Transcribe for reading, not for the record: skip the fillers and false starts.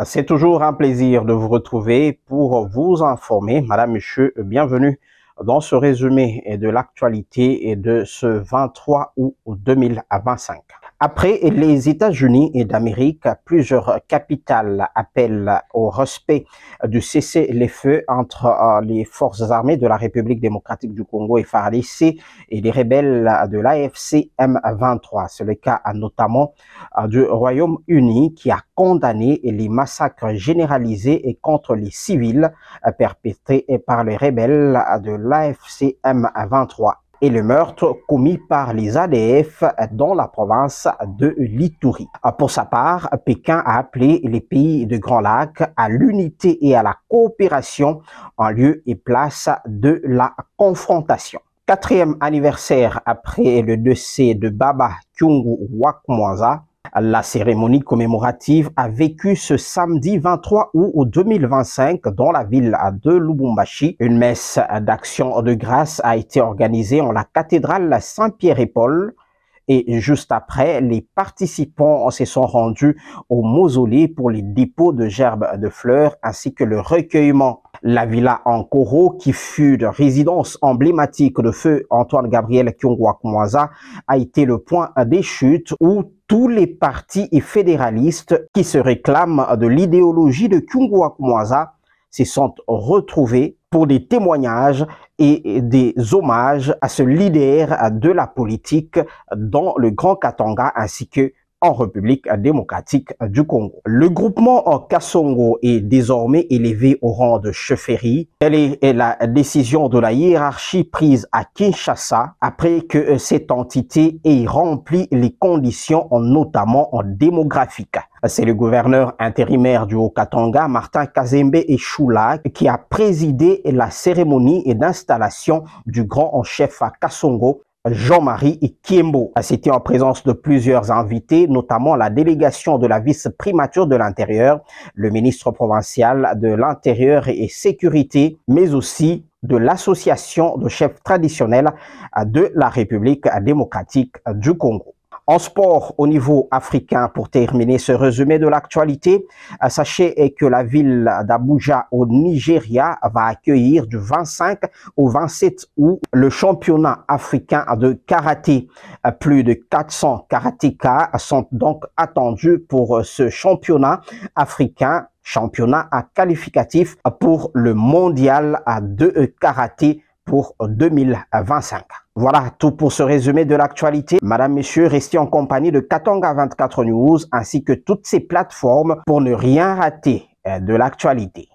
C'est toujours un plaisir de vous retrouver pour vous informer. Madame, Monsieur, bienvenue dans ce résumé de l'actualité de ce 23 août 2025. Après les États-Unis d'Amérique, plusieurs capitales appellent au respect du cessez-le-feu entre les forces armées de la République démocratique du Congo et FARDC et les rebelles de l'AFC M23. C'est le cas notamment du Royaume-Uni qui a condamné les massacres généralisés contre les civils perpétrés par les rebelles de l'AFC M23 et le meurtre commis par les ADF dans la province de l'Ituri. Pour sa part, Pékin a appelé les pays de Grand Lac à l'unité et à la coopération en lieu et place de la confrontation. 4e anniversaire après le décès de Baba Kyungu Wakumwanza, la cérémonie commémorative a vécu ce samedi 23 août 2025 dans la ville de Lubumbashi. Une messe d'action de grâce a été organisée en la cathédrale Saint-Pierre-et-Paul. Et juste après, les participants se sont rendus au mausolée pour les dépôts de gerbes de fleurs ainsi que le recueillement. La villa Ankoro, qui fut de résidence emblématique de feu Antoine Gabriel Kyungu Wakumwanza, a été le point des chutes où tous les partis fédéralistes qui se réclament de l'idéologie de Kyungu Wakumwanza se sont retrouvés pour des témoignages et des hommages à ce leader de la politique dans le Grand Katanga ainsi que en République démocratique du Congo. Le groupement Kasongo est désormais élevé au rang de chefferie. Elle est la décision de la hiérarchie prise à Kinshasa après que cette entité ait rempli les conditions, notamment démographiques. C'est le gouverneur intérimaire du Haut-Katanga, Martin Kazembe Eshula, qui a présidé la cérémonie d'installation du grand chef Kasongo, Jean-Marie Kiembo. C'était en présence de plusieurs invités, notamment la délégation de la vice-primature de l'Intérieur, le ministre provincial de l'Intérieur et Sécurité, mais aussi de l'association de chefs traditionnels de la République démocratique du Congo. En sport, au niveau africain, pour terminer ce résumé de l'actualité, sachez que la ville d'Abuja au Nigeria va accueillir du 25 au 27 août le championnat africain de karaté. Plus de 400 karatékas sont donc attendus pour ce championnat africain, championnat qualificatif pour le mondial de karaté pour 2025. Voilà tout pour ce résumé de l'actualité. Madame, Messieurs, restez en compagnie de Katanga 24 News ainsi que toutes ces plateformes pour ne rien rater de l'actualité.